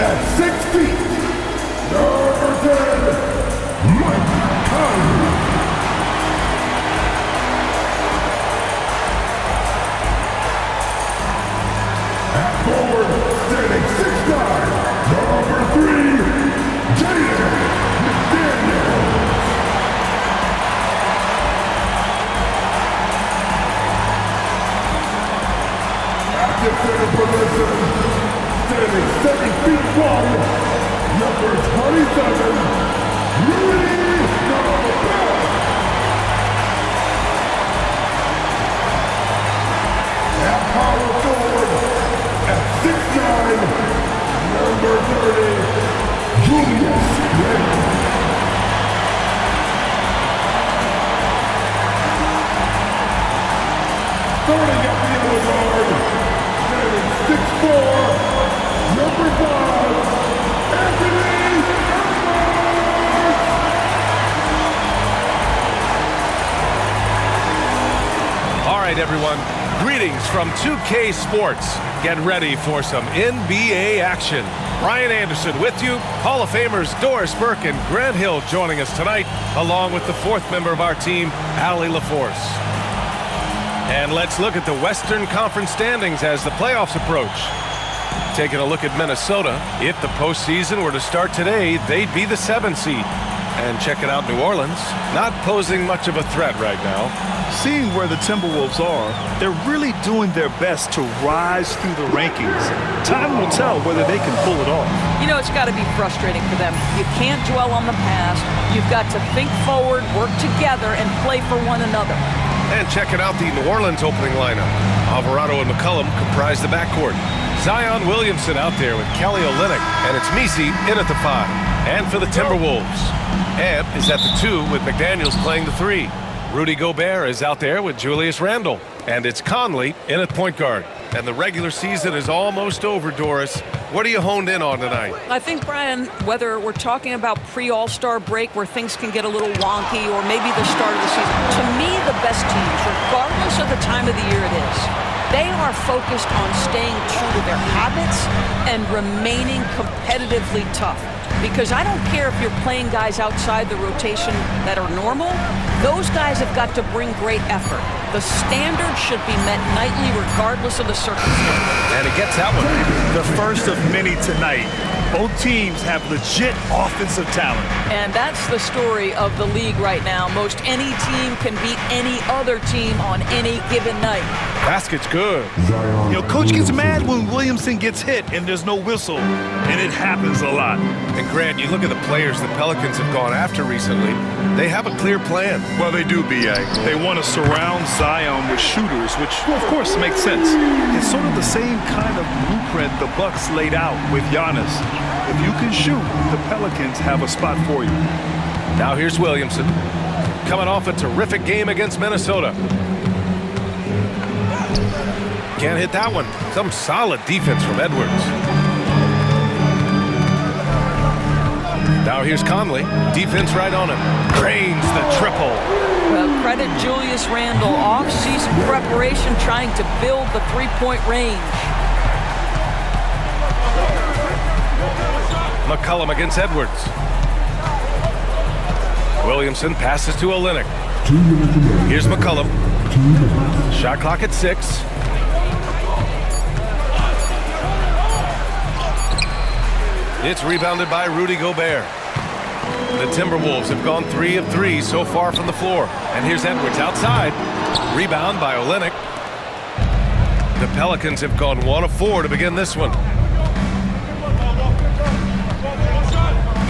At 6 feet, number 10, Mike Conley. At forward, standing 6'9", number 3, Jaden McDaniels. At defender position, standing 7 feet 1, number 27, Rudy Gobert. At power forward, at 6'9", number 30, Julius Randle. Starting at the other guard, standing 6'4", number 5, Anthony Edwards. All right, everyone. Greetings from 2K Sports. Get ready for some NBA action. Brian Anderson with you. Hall of Famers Doris Burke and Grant Hill joining us tonight, along with the fourth member of our team, Allie LaForce. And let's look at the Western Conference standings as the playoffs approach. Taking a look at Minnesota, if the postseason were to start today, they'd be the 7th seed. And checking out New Orleans, not posing much of a threat right now. Seeing where the Timberwolves are, they're really doing their best to rise through the rankings. Time will tell whether they can pull it off. You know, it's got to be frustrating for them. You can't dwell on the past. You've got to think forward, work together, and play for one another. And checking out the New Orleans opening lineup. Alvarado and McCollum comprise the backcourt. Zion Williamson out there with Kelly Olynyk, and it's Messi in at the 5. And for the Timberwolves, Ant is at the 2 with McDaniels playing the 3. Rudy Gobert is out there with Julius Randle. And it's Conley in at point guard. And the regular season is almost over, Doris. What are you honed in on tonight? I think, Brian, whether we're talking about pre-All-Star break where things can get a little wonky or maybe the start of the season, to me, the best teams, regardless of the time of the year it is, they are focused on staying true to their habits and remaining competitively tough. Because I don't care if you're playing guys outside the rotation that are normal, those guys have got to bring great effort. The standard should be met nightly regardless of the circumstance. And he gets that one. The first of many tonight. Both teams have legit offensive talent. And that's the story of the league right now. Most any team can beat any other team on any given night. Basket's good. You know, coach gets mad when Williamson gets hit and there's no whistle, and it happens a lot. And Grant, you look at the players the Pelicans have gone after recently, they have a clear plan. Well, they do, B.A. They want to surround Zion with shooters, which, of course, makes sense. It's sort of the same kind of blueprint the Bucks laid out with Giannis. If you can shoot, the Pelicans have a spot for you. Now here's Williamson, coming off a terrific game against Minnesota. Can't hit that one. Some solid defense from Edwards. Now here's Conley. Defense right on him. Cranes the triple. Well, credit Julius Randle. Off-season preparation trying to build the three-point range. McCollum against Edwards. Williamson passes to Olynyk. Here's McCollum. Shot clock at 6. It's rebounded by Rudy Gobert. The Timberwolves have gone 3 of 3 so far from the floor. And here's Edwards outside. Rebound by Olynyk. The Pelicans have gone 1 of 4 to begin this one.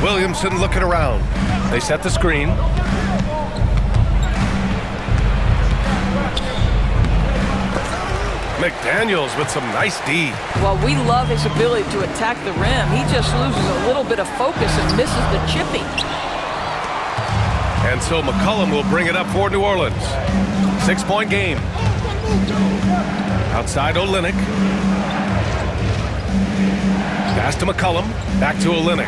Williamson looking around. They set the screen. McDaniels with some nice D. Well, we love his ability to attack the rim. He just loses a little bit of focus and misses the chippy. And so McCollum will bring it up for New Orleans. 6-point game. Outside Olynyk. Pass to McCollum. Back to Olynyk.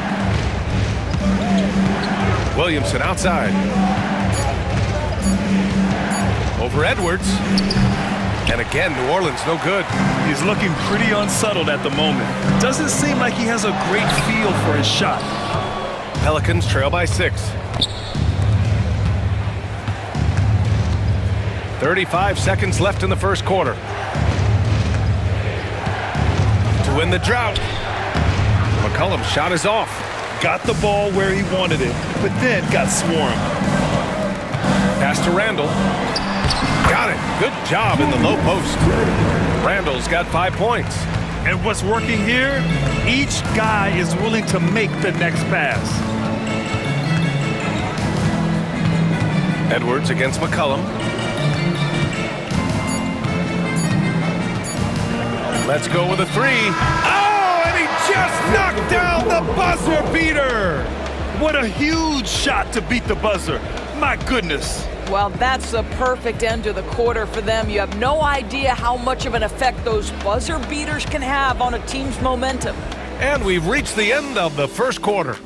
Williamson outside. Over Edwards. And again, New Orleans no good. He's looking pretty unsettled at the moment. Doesn't seem like he has a great feel for his shot. Pelicans trail by 6. 35 seconds left in the first quarter. To win the drought. McCollum's shot is off. Got the ball where he wanted it, but then got swarmed. Pass to Randall. Got it. Good job in the low post. Randall's got 5 points. And what's working here? Each guy is willing to make the next pass. Edwards against McCollum. Let's go with a 3. Oh, and he just knocked down the buzzer beater. What a huge shot to beat the buzzer. My goodness. Well, that's the perfect end to the quarter for them. You have no idea how much of an effect those buzzer beaters can have on a team's momentum. And we've reached the end of the first quarter.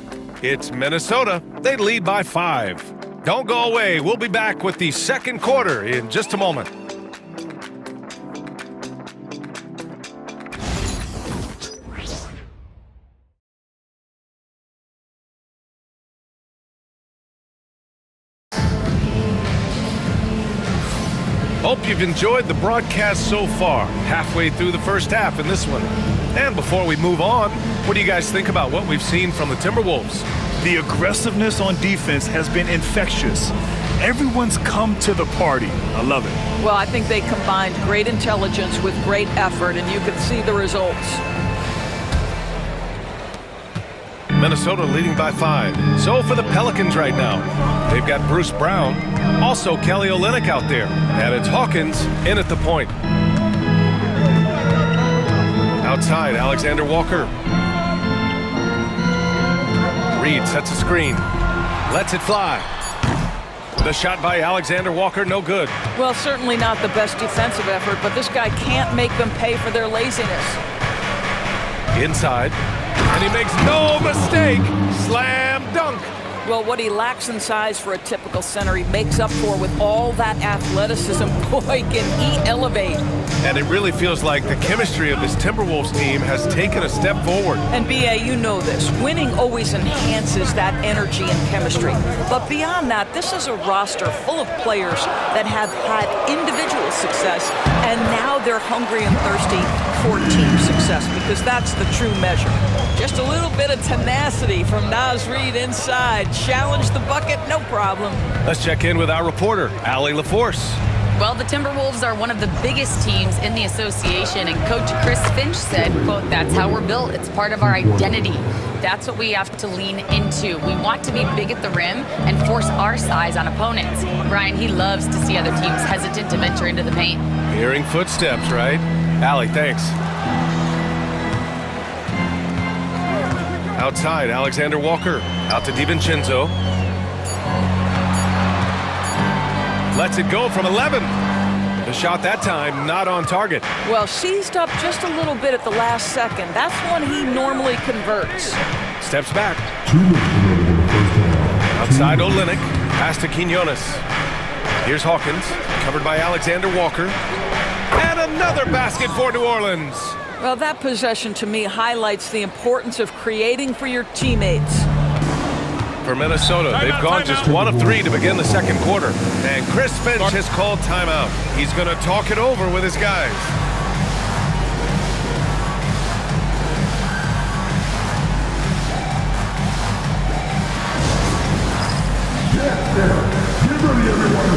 It's Minnesota. They lead by 5. Don't go away. We'll be back with the second quarter in just a moment. Hope you've enjoyed the broadcast so far, halfway through the first half in this one. And before we move on, what do you guys think about what we've seen from the Timberwolves? The aggressiveness on defense has been infectious. Everyone's come to the party. I love it. Well, I think they combined great intelligence with great effort, and you can see the results. Minnesota leading by 5. So for the Pelicans right now, they've got Bruce Brown, also Kelly Olynyk out there, and it's Hawkins in at the point. Outside, Alexander Walker. Reed sets a screen, lets it fly. The shot by Alexander Walker, no good. Well, certainly not the best defensive effort, but this guy can't make them pay for their laziness. Inside, and he makes no mistake. Slam dunk. Well, what he lacks in size for a typical center, he makes up for with all that athleticism. Boy, can he elevate. And it really feels like the chemistry of this Timberwolves team has taken a step forward. And B.A., you know this. Winning always enhances that energy and chemistry. But beyond that, this is a roster full of players that have had individual success, and now they're hungry and thirsty for team success, because that's the true measure. Just a little bit of tenacity from Naz Reid inside. Challenge the bucket, no problem. Let's check in with our reporter, Allie LaForce. Well, the Timberwolves are one of the biggest teams in the association, and Coach Chris Finch said, quote, "That's how we're built. It's part of our identity. That's what we have to lean into. We want to be big at the rim and force our size on opponents." Brian, he loves to see other teams hesitant to venture into the paint. Hearing footsteps, right? Allie, thanks. Outside, Alexander Walker. Out to DiVincenzo. Lets it go from 11. The shot that time not on target. Well, seized up just a little bit at the last second. That's when he normally converts. Steps back. Outside Olynyk. Pass to Quinones. Here's Hawkins. Covered by Alexander Walker. And another basket for New Orleans. Well, that possession to me highlights the importance of creating for your teammates. For Minnesota, they've gone just 1 of 3 to begin the second quarter. And Chris Finch has called timeout. He's going to talk it over with his guys. Get ready, everyone.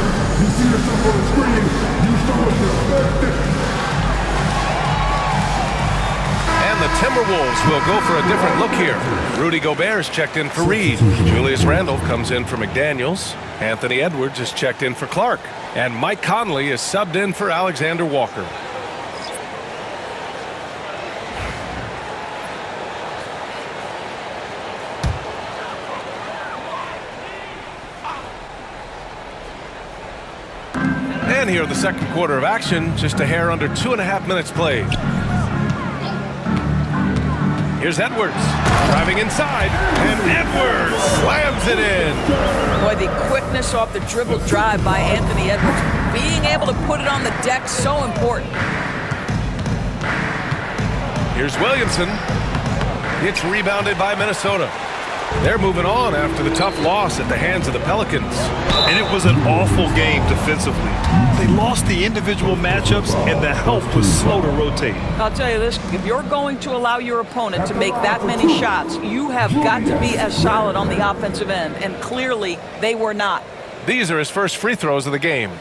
You see yourself on the screen. You show us your best. And the Timberwolves will go for a different look here. Rudy Gobert is checked in for Reed. Julius Randle comes in for McDaniels. Anthony Edwards is checked in for Clark. And Mike Conley is subbed in for Alexander Walker. And here the second quarter of action, just a hair under 2.5 minutes played. Here's Edwards, driving inside, and Edwards slams it in. Boy, the quickness off the dribble drive by Anthony Edwards. Being able to put it on the deck, so important. Here's Williamson. It's rebounded by Minnesota. They're moving on after the tough loss at the hands of the Pelicans. And it was an awful game defensively. They lost the individual matchups, and the help was slow to rotate. I'll tell you this, if you're going to allow your opponent to make that many shots, you have got to be as solid on the offensive end, and clearly they were not. These are his first free throws of the game.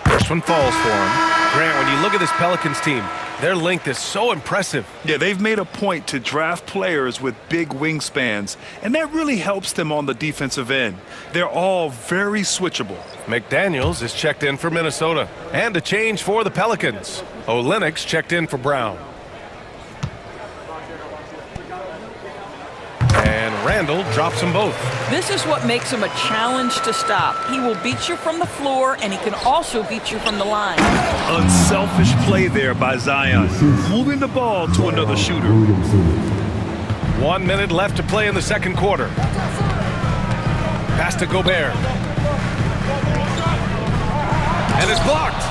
First one falls for him. Grant, when you look at this Pelicans team, their length is so impressive. Yeah, they've made a point to draft players with big wingspans, and that really helps them on the defensive end. They're all very switchable. McDaniels is checked in for Minnesota. And a change for the Pelicans. Olenek's checked in for Brown. And Randall drops them both. This is what makes him a challenge to stop. He will beat you from the floor, and he can also beat you from the line. Unselfish play there by Zion, moving the ball to another shooter. 1 minute left to play in the second quarter. Pass to Gobert. And it's blocked.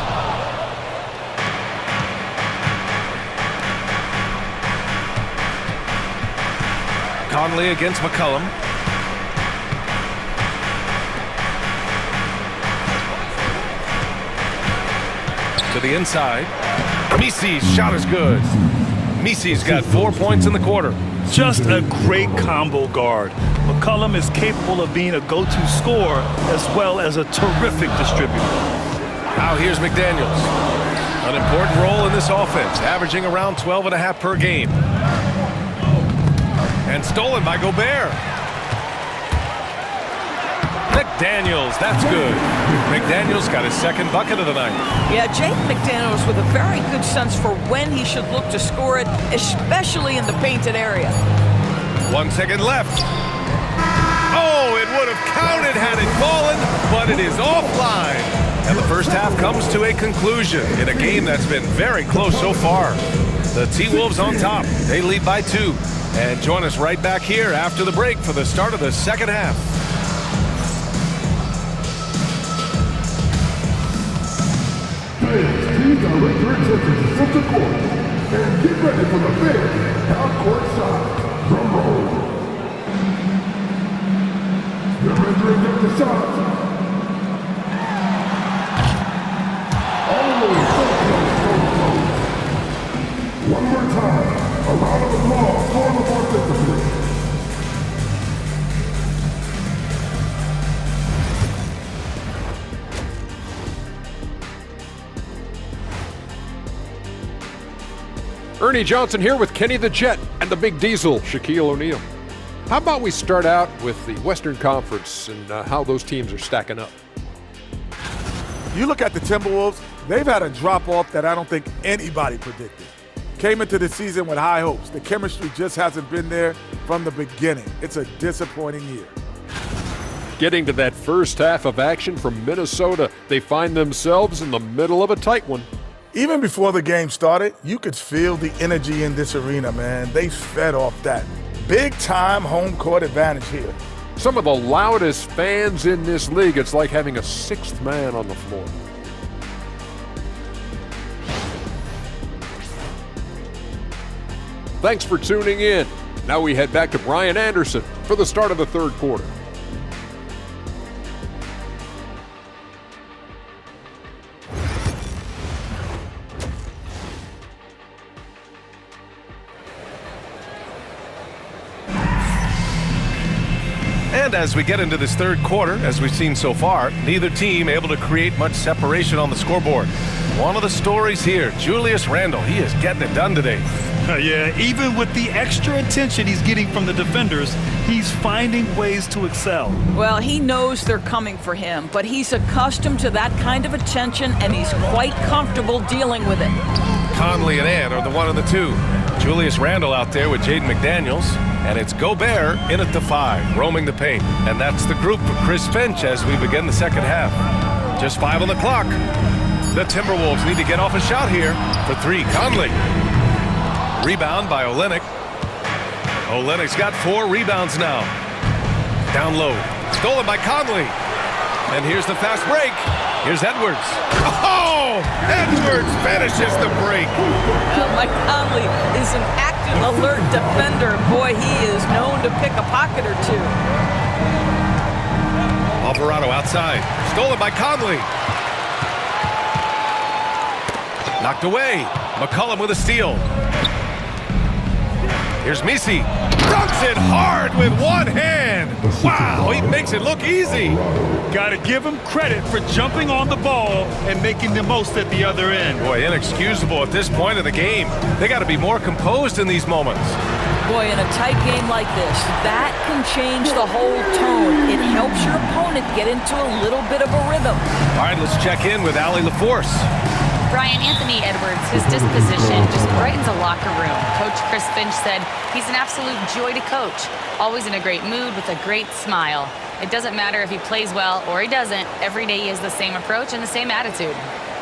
Conley against McCollum. To the inside. Misi's shot is good. Misi's got 4 points in the quarter. Just a great combo guard. McCollum is capable of being a go-to scorer as well as a terrific distributor. Now here's McDaniels. An important role in this offense, averaging around 12.5 per game. And stolen by Gobert. McDaniels, that's good. McDaniels got his second bucket of the night. Yeah, Jaden McDaniels with a very good sense for when he should look to score it, especially in the painted area. 1 second left. Oh, it would have counted had it fallen, but it is offline. And the first half comes to a conclusion in a game that's been very close so far. The T-Wolves on top. They lead by 2. And join us right back here after the break for the start of the second half. Fans, please direct your attention to center court and get ready for the big half-court shot. Drum roll. They're measuring up the shot. All the way so close. One more time. A round of applause for the participants. Ernie Johnson here with Kenny the Jet and the Big Diesel, Shaquille O'Neal. How about we start out with the Western Conference and how those teams are stacking up? You look at the Timberwolves, they've had a drop-off that I don't think anybody predicted. Came into the season with high hopes. The chemistry just hasn't been there from the beginning. It's a disappointing year. Getting to that first half of action from Minnesota, they find themselves in the middle of a tight one. Even before the game started, you could feel the energy in this arena, man. They fed off that. Big-time home court advantage here. Some of the loudest fans in this league. It's like having a sixth man on the floor. Thanks for tuning in. Now we head back to Brian Anderson for the start of the third quarter. And as we get into this third quarter, as we've seen so far, neither team able to create much separation on the scoreboard. One of the stories here, Julius Randle, he is getting it done today. Yeah, even with the extra attention he's getting from the defenders, he's finding ways to excel. Well, he knows they're coming for him, but he's accustomed to that kind of attention, and he's quite comfortable dealing with it. Conley and Ant are the one and the two. Julius Randle out there with Jaden McDaniels. And it's Gobert in at the 5, roaming the paint. And that's the group for Chris Finch as we begin the second half. Just 5 on the clock. The Timberwolves need to get off a shot here for 3. Conley. Rebound by Olynyk. Olynyk's got 4 rebounds now. Down low. Stolen by Conley. And here's the fast break. Here's Edwards. Oh! Edwards finishes the break. Mike Conley is an active, alert defender. Boy, he is known to pick a pocket or two. Alvarado outside. Stolen by Conley. Knocked away. McCollum with a steal. Here's Messi. Dunks it hard with one hand. Wow, he makes it look easy. Got to give him credit for jumping on the ball and making the most at the other end. Boy, inexcusable at this point of the game. They got to be more composed in these moments. Boy, in a tight game like this, that can change the whole tone. It helps your opponent get into a little bit of a rhythm. All right, let's check in with Allie LaForce. Brian Anthony Edwards, his disposition just brightens a locker room. Coach Chris Finch said he's an absolute joy to coach. Always in a great mood with a great smile. It doesn't matter if he plays well or he doesn't. Every day he has the same approach and the same attitude.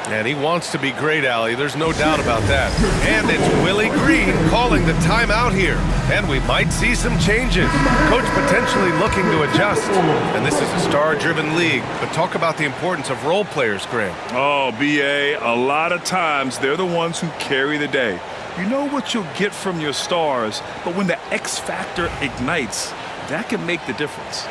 And he wants to be great, Allie. There's no doubt about that. And it's Willie Green calling the timeout here. And we might see some changes. Coach potentially looking to adjust. And this is a star-driven league. But talk about the importance of role players, Graham. Oh, B.A., a lot of times they're the ones who carry the day. You know what you'll get from your stars, but when the X factor ignites, that can make the difference.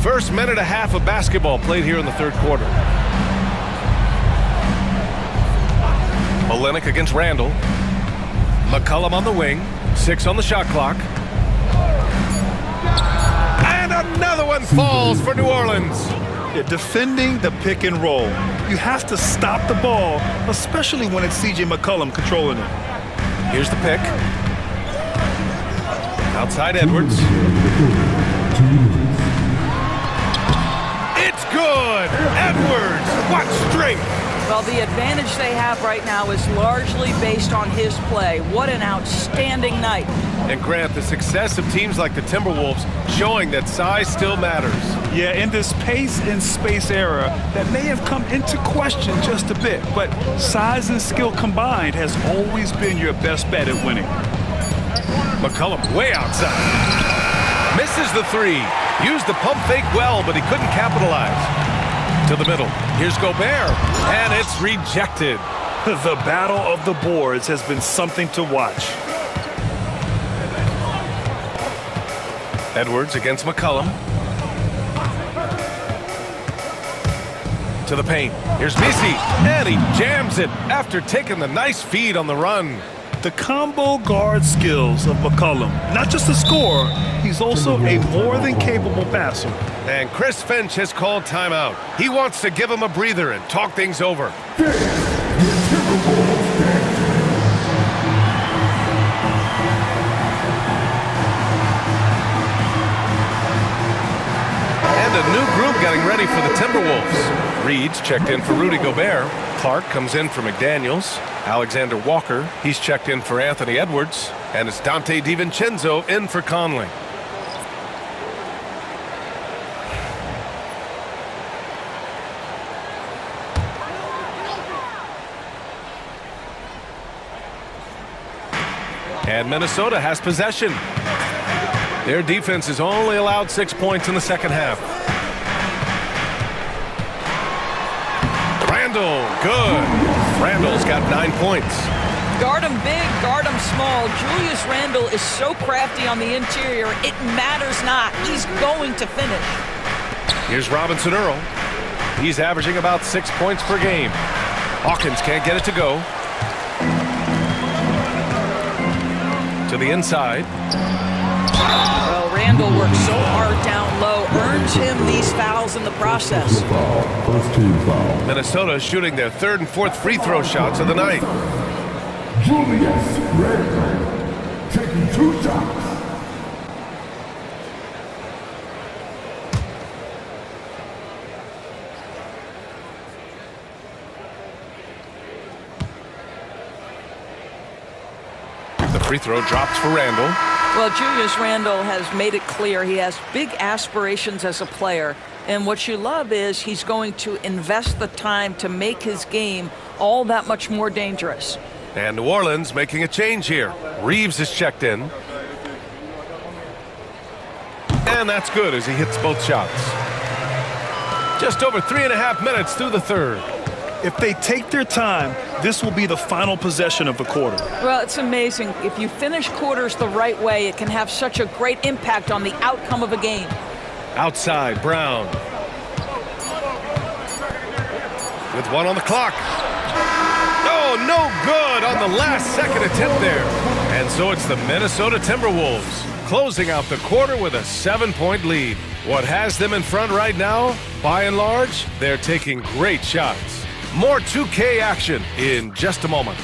First minute and a half of basketball played here in the third quarter. Olynyk against Randall. McCollum on the wing. 6 on the shot clock. And another one falls for New Orleans. Yeah, defending the pick and roll. You have to stop the ball, especially when it's C.J. McCollum controlling it. Here's the pick. Outside Edwards. It's good! Edwards! What strength! Well, the advantage they have right now is largely based on his play. What an outstanding night. And Grant, the success of teams like the Timberwolves showing that size still matters. Yeah, in this pace and space era that may have come into question just a bit, but size and skill combined has always been your best bet at winning. McCollum way outside. Misses the 3. Used the pump fake well, but he couldn't capitalize. To the middle. Here's Gobert. And it's rejected. The battle of the boards has been something to watch. Edwards against McCollum. To the paint. Here's Messi. And he jams it after taking the nice feed on the run. The combo guard skills of McCollum. Not just a scorer, he's also a more than capable passer. And Chris Finch has called timeout. He wants to give him a breather and talk things over. And a new group getting ready for the Timberwolves. Reed's checked in for Rudy Gobert. Clark comes in for McDaniels. Alexander Walker, he's checked in for Anthony Edwards. And it's Dante DiVincenzo in for Conley. And Minnesota has possession. Their defense has only allowed 6 points in the second half. Randall, good. Randall's got 9 points. Guard him big, guard him small. Julius Randle is so crafty on the interior, it matters not. He's going to finish. Here's Robinson Earl. He's averaging about 6 points per game. Hawkins can't get it to go. To the inside. Well, Randall works so hard down low, earns him these fouls in the process. First team foul. Minnesota shooting their 3rd and 4th free throw shots of the night. Julius Randle taking 2 shots. Free throw dropped for Randall. Well, Julius Randle has made it clear he has big aspirations as a player. And what you love is he's going to invest the time to make his game all that much more dangerous. And New Orleans making a change here. Reeves is checked in. And that's good as he hits both shots. Just over 3.5 minutes through the third. If they take their time, this will be the final possession of the quarter. Well, it's amazing. If you finish quarters the right way, it can have such a great impact on the outcome of a game. Outside, Brown. With 1 on the clock. Oh, no good on the last second attempt there. And so it's the Minnesota Timberwolves closing out the quarter with a 7-point lead. What has them in front right now? By and large, they're taking great shots. More 2K action in just a moment.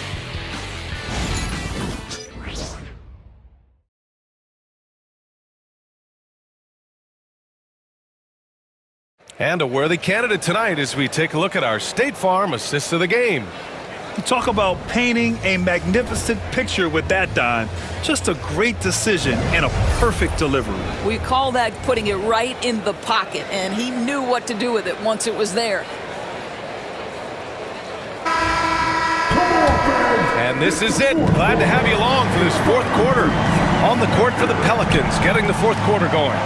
And a worthy candidate tonight as we take a look at our State Farm assist of the game. You talk about painting a magnificent picture with that dime. Just a great decision and a perfect delivery. We call that putting it right in the pocket, and he knew what to do with it once it was there. And this is it. Glad to have you along for this fourth quarter. On the court for the Pelicans, getting the fourth quarter going.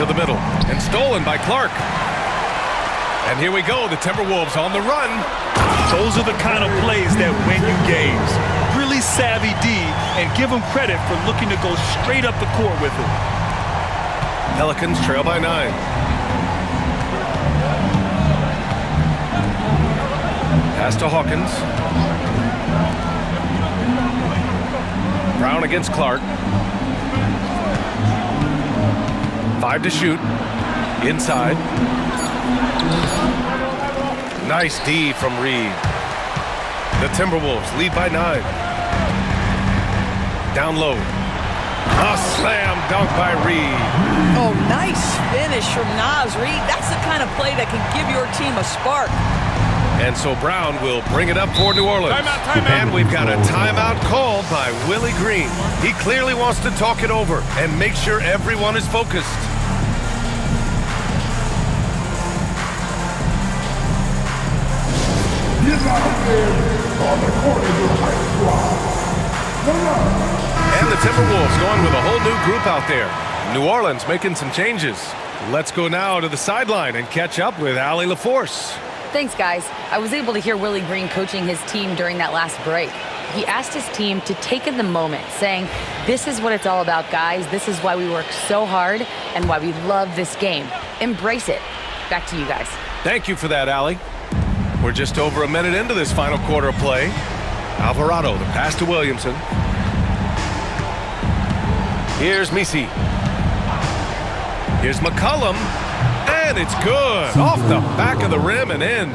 To the middle, and stolen by Clark. And here we go, the Timberwolves on the run. Those are the kind of plays that win you games. Really savvy D, and give him credit for looking to go straight up the court with it. Pelicans trail by 9. Pass to Hawkins. Brown against Clark. 5 to shoot. Inside. Nice D from Reed. The Timberwolves lead by 9. Down low. A slam dunk by Reed. Oh, nice finish from Naz Reid. That's the kind of play that can give your team a spark. And so Brown will bring it up for New Orleans. Timeout. And we've got a timeout called by Willie Green. He clearly wants to talk it over and make sure everyone is focused. On the court is your high squad. And the Timberwolves going with a whole new group out there. New Orleans making some changes. Let's go now to the sideline and catch up with Allie LaForce. Thanks, guys. I was able to hear Willie Green coaching his team during that last break. He asked his team to take in the moment, saying, "This is what it's all about, guys. This is why we work so hard and why we love this game. Embrace it." Back to you guys. Thank you for that, Allie. We're just over a minute into this final quarter of play. Alvarado, the pass to Williamson. Here's Misi. Here's McCollum. And it's good. Off the back of the rim and in.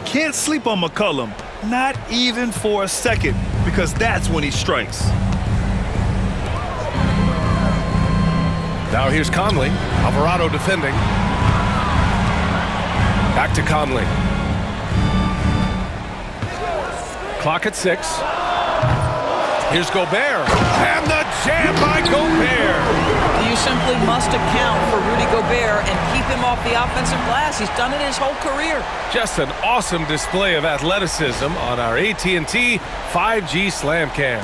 Can't sleep on McCollum. Not even for a second, because that's when he strikes. Now here's Conley. Alvarado defending. Back to Conley. Clock at 6. Here's Gobert. And the jam by Gobert. You simply must account for Rudy Gobert and keep him off the offensive glass. He's done it his whole career. Just an awesome display of athleticism on our AT&T 5G Slam Cam.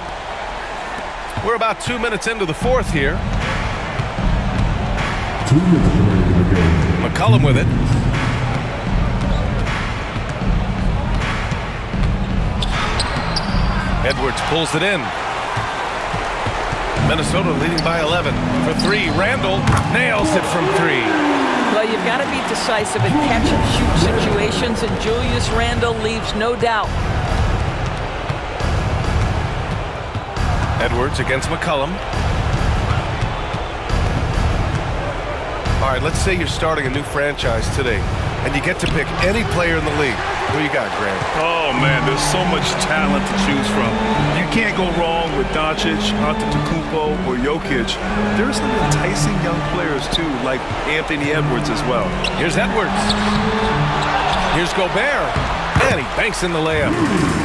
We're about 2 minutes into the fourth here. 2 minutes remaining in the game. McCollum with it. Edwards pulls it in. Minnesota leading by 11. For 3, Randall nails it from 3. Well, you've got to be decisive in catch-and-shoot situations, and Julius Randle leaves no doubt. Edwards against McCollum. All right, let's say you're starting a new franchise today, and you get to pick any player in the league. Who you got, Grant? Oh, man, there's so much talent to choose from. You can't go wrong with Doncic, Antetokounmpo, or Jokic. There's some enticing young players, too, like Anthony Edwards as well. Here's Edwards. Here's Gobert. And he banks in the layup.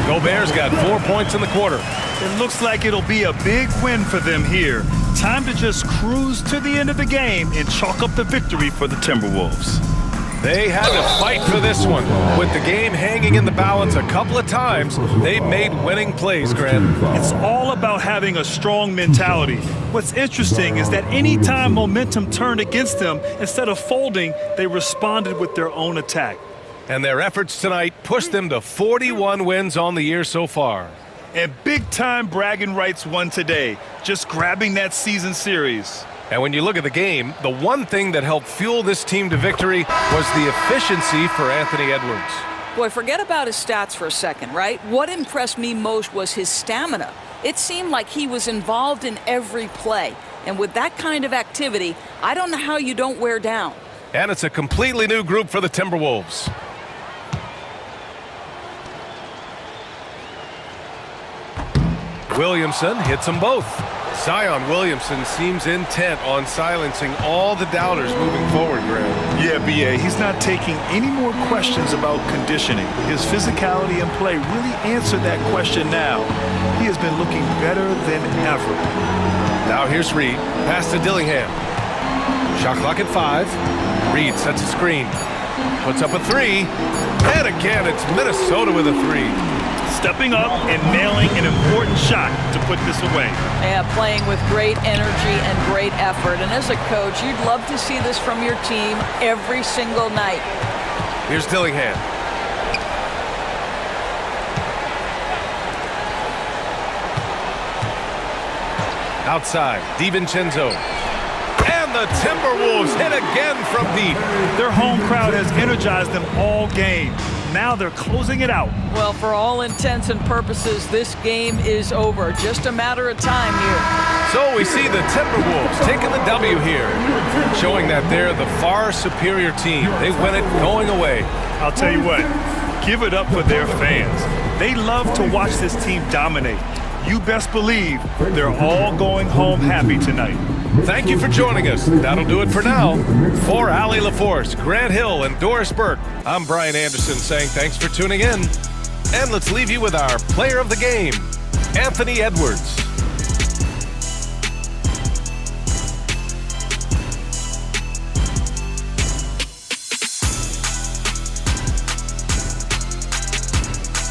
Gobert's got 4 points in the quarter. It looks like it'll be a big win for them here. Time to just cruise to the end of the game and chalk up the victory for the Timberwolves. They had to fight for this one. With the game hanging in the balance a couple of times, they made winning plays, Grant. It's all about having a strong mentality. What's interesting is that anytime momentum turned against them, instead of folding, they responded with their own attack. And their efforts tonight pushed them to 41 wins on the year so far. And big-time bragging rights won today, just grabbing that season series. And when you look at the game, the one thing that helped fuel this team to victory was the efficiency for Anthony Edwards. Boy, forget about his stats for a second, right? What impressed me most was his stamina. It seemed like he was involved in every play. And with that kind of activity, I don't know how you don't wear down. And it's a completely new group for the Timberwolves. Williamson hits them both. Zion Williamson seems intent on silencing all the doubters moving forward, Graham. Yeah, B.A., he's not taking any more questions about conditioning. His physicality and play really answered that question now. He has been looking better than ever. Now here's Reed. Pass to Dillingham. Shot clock at 5. Reed sets a screen. Puts up a 3. And again, it's Minnesota with a 3. Stepping up and nailing an important shot to put this away. Yeah, playing with great energy and great effort. And as a coach, you'd love to see this from your team every single night. Here's Dillingham. Outside, DiVincenzo. And the Timberwolves hit again from deep. Their home crowd has energized them all game. Now they're closing it out. Well, for all intents and purposes, this game is over. Just a matter of time here. So we see the Timberwolves taking the W here, showing that they're the far superior team. They win it going away. I'll tell you what, give it up for their fans. They love to watch this team dominate. You best believe they're all going home happy tonight. Thank you for joining us. That'll do it for now. For Allie LaForce, Grant Hill, and Doris Burke, I'm Brian Anderson saying thanks for tuning in. And let's leave you with our player of the game, Anthony Edwards.